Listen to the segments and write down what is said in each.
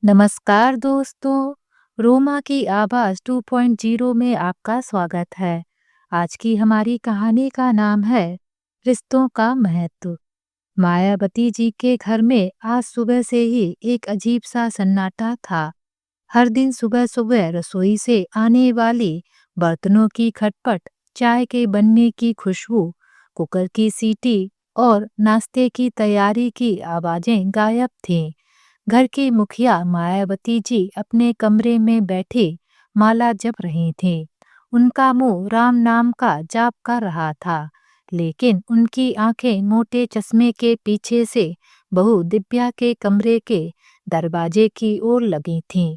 नमस्कार दोस्तों, रोमा की आवाज़ 2.0 में आपका स्वागत है। आज की हमारी कहानी का नाम है रिश्तों का महत्व। मायावती जी के घर में आज सुबह से ही एक अजीब सा सन्नाटा था। हर दिन सुबह सुबह रसोई से आने वाली बर्तनों की खटपट, चाय के बनने की खुशबू, कुकर की सीटी और नाश्ते की तैयारी की आवाजें गायब थीं। घर की मुखिया मायावती जी अपने कमरे में बैठे माला जप रही थीं। उनका मुंह राम नाम का जाप कर रहा था, लेकिन उनकी आंखें मोटे चश्मे के पीछे से बहू दिव्या के कमरे के दरवाजे की ओर लगी थीं।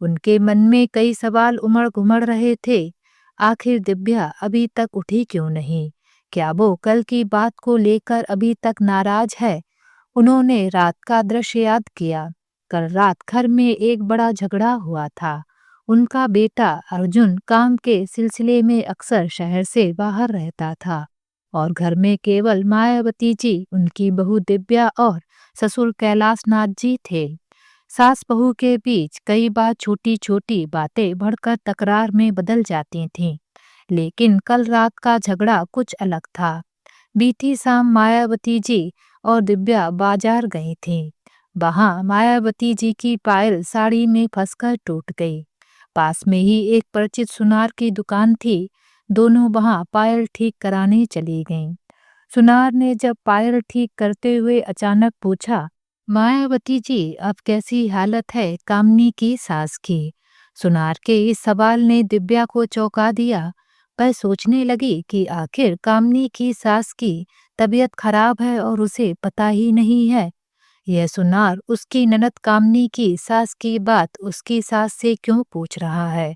उनके मन में कई सवाल उमड़ घुमड़ रहे थे। आखिर दिव्या अभी तक उठी क्यों नहीं? क्या वो कल की बात को लेकर अभी तक नाराज है? उन्होंने रात का दृश्य याद किया। कल रात घर में एक बड़ा झगड़ा हुआ था। उनका बेटा अर्जुन काम के सिलसिले में अक्सर शहर से बाहर रहता था और घर में केवल मायावती जी, उनकी बहू दिव्या और ससुर कैलाश नाथ जी थे। सास बहू के बीच कई बार छोटी छोटी बातें बढ़कर तकरार में बदल जाती थीं, लेकिन कल रात का झगड़ा कुछ अलग था। बीती शाम मायावती जी और दिव्या बाजार गई थीं। वहां मायावती जी की पायल साड़ी में फंसकर टूट गई। पास में ही एक परिचित सुनार की दुकान थी। दोनों वहां पायल ठीक कराने चली गईं। सुनार ने जब पायल ठीक करते हुए अचानक पूछा, मायावती जी, अब कैसी हालत है कामनी की सास की? सुनार के इस सवाल ने दिव्या को चौंका दिया। वह सोचने लगी कि आखिर कामनी की सास की तबीयत खराब है और उसे पता ही नहीं है। यह सुनार उसकी ननद कामनी की सास की बात उसकी सास से क्यों पूछ रहा है?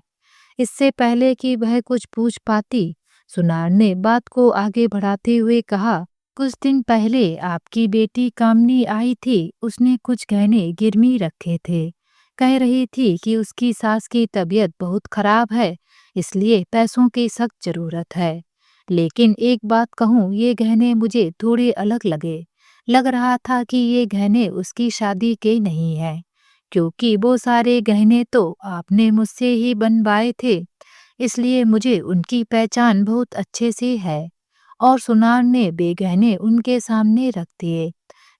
इससे पहले कि वह कुछ पूछ पाती, सुनार ने बात को आगे बढ़ाते हुए कहा, कुछ दिन पहले आपकी बेटी कामनी आई थी। उसने कुछ गहने गिरवी रखे थे। कह रही थी कि उसकी सास की तबीयत बहुत खराब है, इसलिए पैसों की सख्त जरूरत है। लेकिन एक बात कहूँ, ये गहने मुझे थोड़े अलग लगे। लग रहा था कि ये गहने उसकी शादी के नहीं हैं, क्योंकि वो सारे गहने तो आपने मुझसे ही बनवाए थे, इसलिए मुझे उनकी पहचान बहुत अच्छे से है। और सुनार ने बेगहने उनके सामने रख दिए।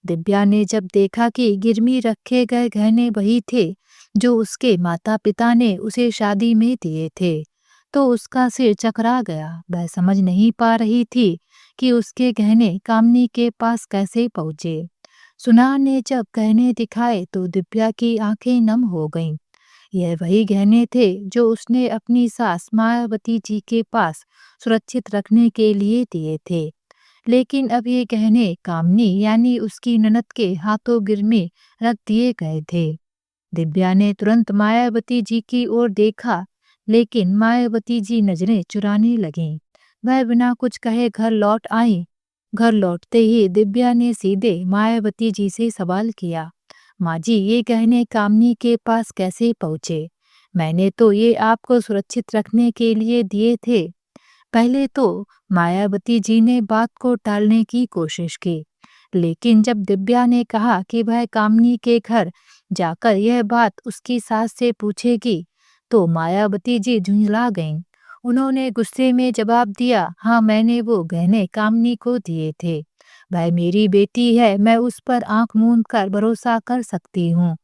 दिव्या ने जब देखा कि गिरवी रखे गए गहने वही थे जो उसके माता पिता ने उसे शादी में दिए थे, तो उसका सिर चकरा गया। वह समझ नहीं पा रही थी कि उसके गहने कामनी के पास कैसे पहुंचे। सुनार ने जब गहने दिखाए तो दिव्या की आंखें नम हो गईं। यह वही गहने थे जो उसने अपनी सास मायावती जी के पास सुरक्षित रखने के लिए दिए थे। लेकिन अब ये गहने कामनी यानी उसकी ननद के हाथों गिरमे रख दिए गए थे। दिव्या ने तुरंत मायावती जी की ओर देखा, लेकिन मायावती जी नजरें चुराने लगीं। वह बिना कुछ कहे घर लौट आईं। घर लौटते ही दिव्या ने सीधे मायावती जी से सवाल किया, माँ जी, ये गहने कामनी के पास कैसे पहुँचे? मैंने तो ये आपको सुरक्षित रखने के लिए दिए थे। पहले तो मायावती जी ने बात को टालने की कोशिश की, लेकिन जब दिव्या ने कहा कि वह कामनी के घर जाकर यह बात उसकी सास से पूछेगी, तो मायावती जी झुंझला गईं। उन्होंने गुस्से में जवाब दिया, हाँ, मैंने वो गहने कामनी को दिए थे। वह मेरी बेटी है, मैं उस पर आंख मूंद कर भरोसा कर सकती हूँ।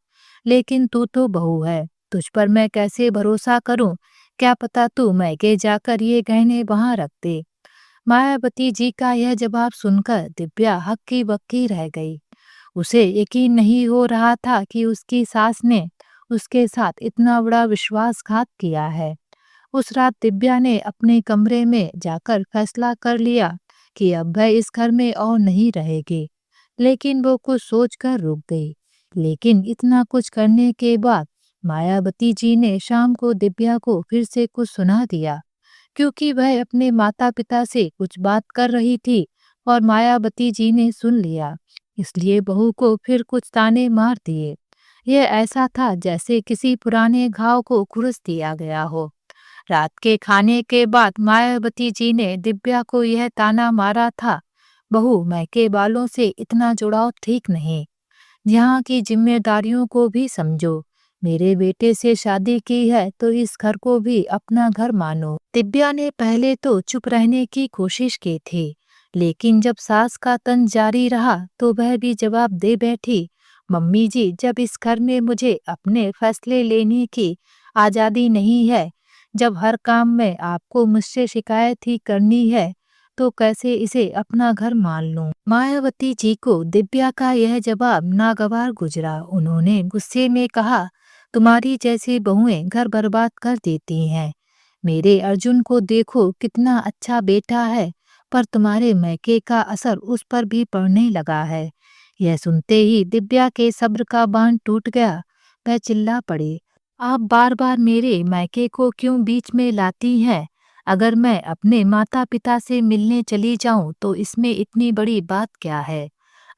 लेकिन तू तो बहू है, तुझ पर मैं कैसे भरोसा करूं? क्या पता तू मैके जाकर ये गहने वहां रख दे। मायावती जी का यह जवाब सुनकर दिव्या हक्की बक्की रह गई। उसे यकीन नहीं हो रहा था कि उसकी सास ने उसके साथ इतना बड़ा विश्वासघात किया है। उस रात दिव्या ने अपने कमरे में जाकर फैसला कर लिया कि अब वह इस घर में और नहीं रहेगी। लेकिन वो कुछ सोचकर रुक गई। लेकिन इतना कुछ करने के बाद मायावती जी ने शाम को दिव्या को फिर से कुछ सुना दिया, क्योंकि वह अपने माता पिता से कुछ बात कर रही थी और मायावती जी ने सुन लिया। इसलिए बहू को फिर कुछ ताने मार दिए। यह ऐसा था जैसे किसी पुराने घाव को खुरस दिया गया हो। रात के खाने के बाद मायावती जी ने दिव्या को यह ताना मारा था, बहू, मैके वालों से इतना जुड़ाव ठीक नहीं। यहाँ की जिम्मेदारियों को भी समझो। मेरे बेटे से शादी की है तो इस घर को भी अपना घर मानो। दिव्या ने पहले तो चुप रहने की कोशिश की थी, लेकिन जब सास का तंज जारी रहा तो वह भी जवाब दे बैठी। मम्मी जी, जब इस घर में मुझे अपने फैसले लेने की आज़ादी नहीं है, जब हर काम में आपको मुझसे शिकायत ही करनी है, तो कैसे इसे अपना घर मान लूं? मायावती जी को दिव्या का यह जवाब नागवार गुजरा। उन्होंने गुस्से में कहा, तुम्हारी जैसी बहुएं घर बर्बाद कर देती हैं। मेरे अर्जुन को देखो, कितना अच्छा बेटा है, पर तुम्हारे मैके का असर उस पर भी पड़ने लगा है। यह सुनते ही दिव्या के सब्र का बांध टूट गया। वह चिल्ला पड़ी, आप बार बार मेरे मैके को क्यों बीच में लाती हैं? अगर मैं अपने माता पिता से मिलने चली जाऊं तो इसमें इतनी बड़ी बात क्या है?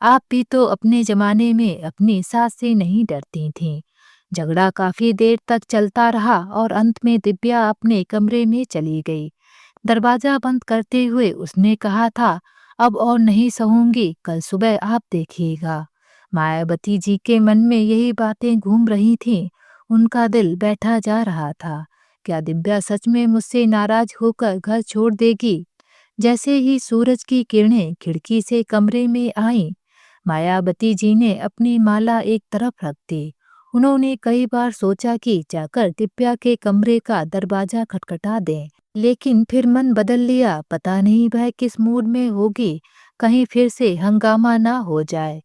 आप भी तो अपने जमाने में अपनी सास से नहीं डरती थीं। झगड़ा काफी देर तक चलता रहा और अंत में दिव्या अपने कमरे में चली गई। दरवाजा बंद करते हुए उसने कहा था, अब और नहीं सहूंगी, कल सुबह आप देखिएगा। मायावती जी के मन में यही बातें घूम रही थीं। उनका दिल बैठा जा रहा था। क्या दिव्या सच में मुझसे नाराज होकर घर छोड़ देगी? जैसे ही सूरज की किरणें खिड़की से कमरे में आईं, मायावती जी ने अपनी माला एक तरफ रख दी। उन्होंने कई बार सोचा कि जाकर दिव्या के कमरे का दरवाजा खटखटा दें, लेकिन फिर मन बदल लिया। पता नहीं वह किस मूड में होगी, कहीं फिर से हंगामा ना हो जाए।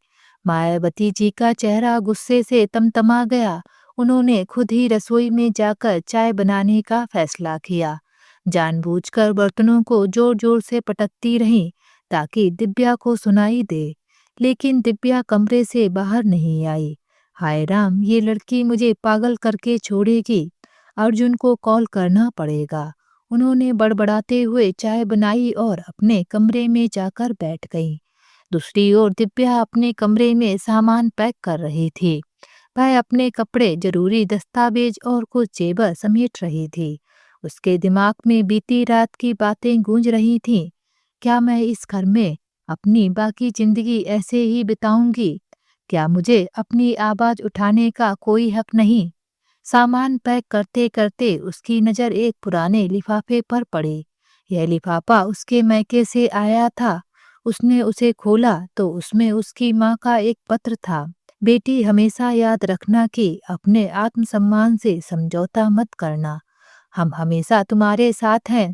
मायावती जी का चेहरा गुस्से से तमतमा गया। उन्होंने खुद ही रसोई में जाकर चाय बनाने का फैसला किया। जानबूझकर बर्तनों को जोर जोर से पटकती रहीं ताकि दिव्या को सुनाई दे, लेकिन दिव्या कमरे से बाहर नहीं आई। हाय राम, ये लड़की मुझे पागल करके छोड़ेगी। अर्जुन को कॉल करना पड़ेगा। उन्होंने बड़बड़ाते हुए चाय बनाई और अपने कमरे में जाकर बैठ गई। दूसरी ओर दिव्या अपने कमरे में सामान पैक कर रही थी। वह अपने कपड़े, जरूरी दस्तावेज और कुछ जेवर समेट रही थी। उसके दिमाग में बीती रात की बातें गूंज रही थीं। क्या मैं इस घर में अपनी बाकी जिंदगी ऐसे ही बिताऊंगी? क्या मुझे अपनी आवाज उठाने का कोई हक नहीं? सामान पैक करते करते उसकी नज़र एक पुराने लिफाफे पर पड़ी। यह लिफाफा उसके मैके से आया था। उसने उसे खोला तो उसमें उसकी माँ का एक पत्र था। बेटी, हमेशा याद रखना कि अपने आत्मसम्मान से समझौता मत करना। हम हमेशा तुम्हारे साथ हैं।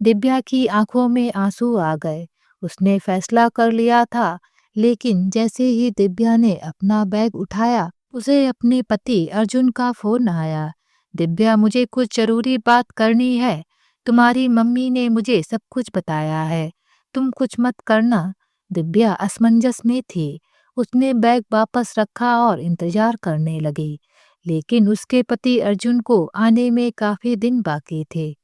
दिव्या की आंखों में आंसू आ गए। उसने फैसला कर लिया था, लेकिन जैसे ही दिव्या ने अपना बैग उठाया, उसे अपने पति अर्जुन का फोन आया। दिव्या, मुझे कुछ जरूरी बात करनी है। तुम्हारी मम्मी ने मुझे सब कुछ बताया है। तुम कुछ मत करना। दिव्या असमंजस में थी। उसने बैग वापस रखा और इंतजार करने लगी, लेकिन उसके पति अर्जुन को आने में काफी दिन बाकी थे।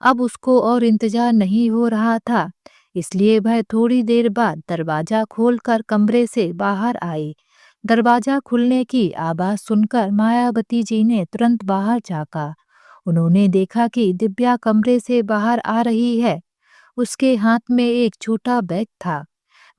अब उसको और इंतजार नहीं हो रहा था, इसलिए वह थोड़ी देर बाद दरवाजा खोलकर कमरे से बाहर आई। दरवाजा खुलने की आवाज सुनकर मायावती जी ने तुरंत बाहर झांका। उन्होंने देखा कि दिव्या कमरे से बाहर आ रही है। उसके हाथ में एक छोटा बैग था।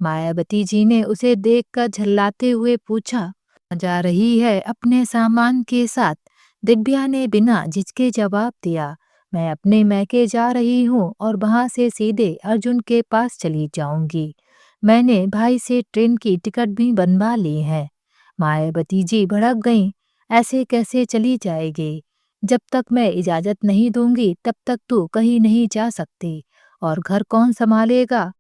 मायावती जी ने उसे देखकर झल्लाते हुए पूछा, जा रही है अपने सामान के साथ? दिव्या ने बिना झिझके जवाब दिया, मैं अपने मैके जा रही हूँ और वहां से सीधे अर्जुन के पास चली जाऊंगी। मैंने भाई से ट्रेन की टिकट भी बनवा ली है। मायावती जी भड़क गईं, ऐसे कैसे चली जाएगी? जब तक मैं इजाजत नहीं दूंगी तब तक तू कहीं नहीं जा सकती। और घर कौन संभालेगा?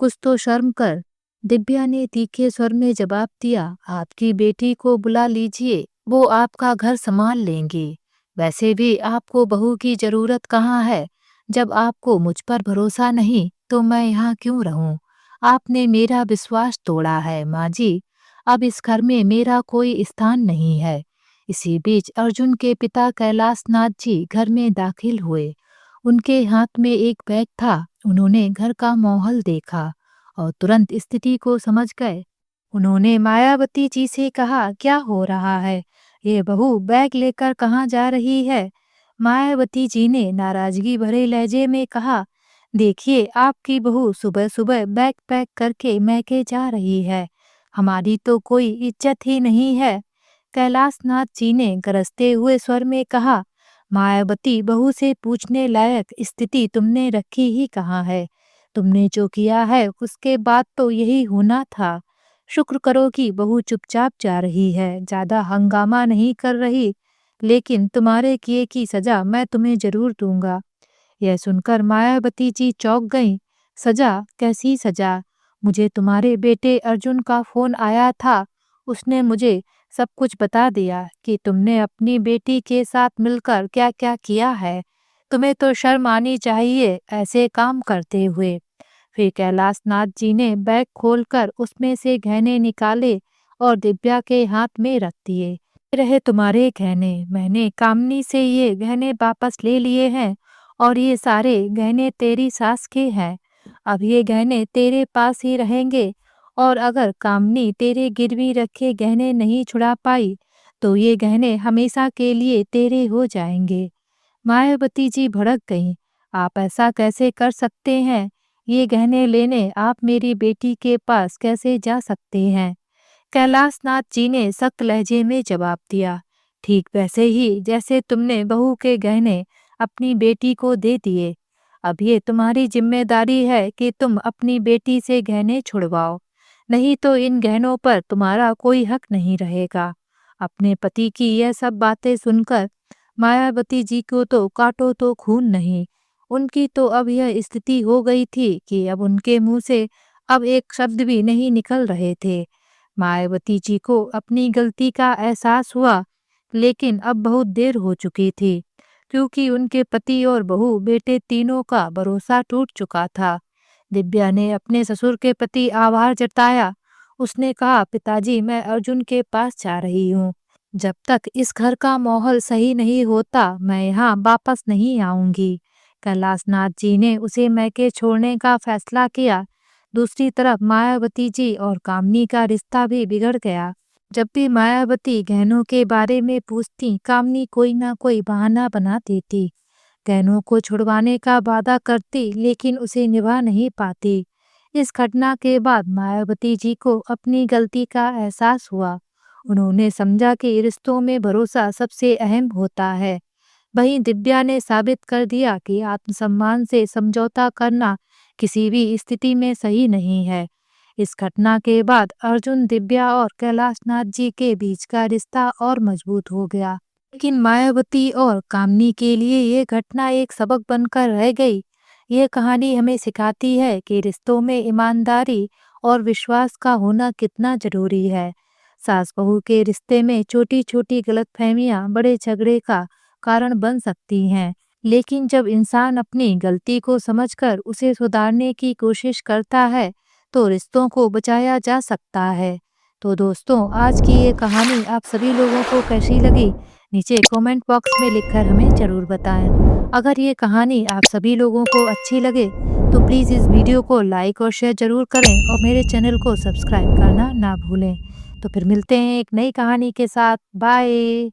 कुछ तो शर्म कर। दिव्या ने तीखे स्वर में जवाब दिया, आपकी बेटी को बुला लीजिए, वो आपका घर संभाल लेंगी। वैसे भी आपको बहू की जरूरत कहाँ है? जब आपको मुझ पर भरोसा नहीं तो मैं यहाँ क्यों रहूं? आपने मेरा विश्वास तोड़ा है माँ जी। अब इस घर में मेरा कोई स्थान नहीं है। इसी बीच अर्जुन के पिता कैलाश नाथ जी घर में दाखिल हुए। उनके हाथ में एक बैग था। उन्होंने घर का माहौल देखा और तुरंत स्थिति को समझ गए। उन्होंने मायावती जी से कहा, क्या हो रहा है? ये बहू बैग लेकर कहाँ जा रही है? मायावती जी ने नाराजगी भरे लहजे में कहा, देखिए, आपकी बहू सुबह सुबह बैग पैक करके मैके जा रही है। हमारी तो कोई इज्जत ही नहीं है। कैलाशनाथ जी ने गरजते हुए स्वर में कहा, मायावती बहू से पूछने लायक स्थिति तुमने रखी ही कहाँ है। तुमने जो किया है उसके बाद तो यही होना था। शुक्र करो कि बहू चुपचाप जा रही है, ज्यादा हंगामा नहीं कर रही, लेकिन तुम्हारे किए की सजा मैं तुम्हें जरूर दूंगा। यह सुनकर मायावती जी चौंक गईं। सजा? कैसी सजा? मुझे तुम्हारे बेटे अर्जुन का फोन आया था। उसने मुझे सब कुछ बता दिया कि तुमने अपनी बेटी के साथ मिलकर क्या क्या किया है। तुम्हें तो शर्म आनी चाहिए ऐसे काम करते हुए। फिर कैलाशनाथ जी ने बैग खोलकर उसमें से गहने निकाले और दिव्या के हाथ में रख दिए। "ये रहे तुम्हारे गहने। मैंने कामनी से ये गहने वापस ले लिए हैं और ये सारे गहने तेरी सास के हैं। अब ये गहने तेरे पास ही रहेंगे और अगर कामनी तेरे गिरवी रखे गहने नहीं छुड़ा पाई तो ये गहने हमेशा के लिए तेरे हो जाएंगे। मायावती जी भड़क गईं। आप ऐसा कैसे कर सकते हैं? ये गहने लेने आप मेरी बेटी के पास कैसे जा सकते हैं? कैलाशनाथ जी ने सख्त लहजे में जवाब दिया, ठीक वैसे ही जैसे तुमने बहू के गहने अपनी बेटी को दे दिए। अब ये तुम्हारी जिम्मेदारी है कि तुम अपनी बेटी से गहने छुड़वाओ, नहीं तो इन गहनों पर तुम्हारा कोई हक नहीं रहेगा। अपने पति की यह सब बातें सुनकर मायावती जी को तो काटो तो खून नहीं। उनकी तो अब यह स्थिति हो गई थी कि अब उनके मुंह से अब एक शब्द भी नहीं निकल रहे थे। मायावती जी को अपनी गलती का एहसास हुआ, लेकिन अब बहुत देर हो चुकी थी, क्योंकि उनके पति और बहू बेटे तीनों का भरोसा टूट चुका था। दिव्या ने अपने ससुर के प्रति आभार जताया। उसने कहा, पिताजी मैं अर्जुन के पास जा रही हूँ। जब तक इस घर का माहौल सही नहीं होता मैं यहाँ वापस नहीं आऊंगी। कैलाशनाथ जी ने उसे मैके छोड़ने का फैसला किया। दूसरी तरफ मायावती जी और कामनी का रिश्ता भी बिगड़ गया। जब भी मायावती गहनों के बारे में पूछती, कामनी कोई ना कोई बहाना बना देती। गहनों को छुड़वाने का वादा करती, लेकिन उसे निभा नहीं पाती। इस घटना के बाद मायावती जी को अपनी गलती का एहसास हुआ। उन्होंने समझा कि रिश्तों में भरोसा सबसे अहम होता है। वहीं दिव्या ने साबित कर दिया कि आत्मसम्मान से समझौता करना किसी भी स्थिति में सही नहीं है। इस घटना के बाद अर्जुन, दिव्या और कैलाशनाथ जी के बीच का रिश्ता और मजबूत हो गया। लेकिन मायावती और कामनी के लिए ये घटना एक सबक बनकर रह गई। ये कहानी हमें सिखाती है कि रिश्तों में ईमानदारी और विश्वास का होना कितना जरूरी है। सास बहू के रिश्ते में छोटी छोटी गलतफहमियां बड़े झगड़े का कारण बन सकती हैं, लेकिन जब इंसान अपनी गलती को समझकर उसे सुधारने की कोशिश करता है तो रिश्तों को बचाया जा सकता है। तो दोस्तों, आज की ये कहानी आप सभी लोगों को कैसी लगी, नीचे कमेंट बॉक्स में लिखकर हमें ज़रूर बताएं। अगर ये कहानी आप सभी लोगों को अच्छी लगे तो प्लीज़ इस वीडियो को लाइक और शेयर ज़रूर करें और मेरे चैनल को सब्सक्राइब करना ना भूलें। तो फिर मिलते हैं एक नई कहानी के साथ। बाय।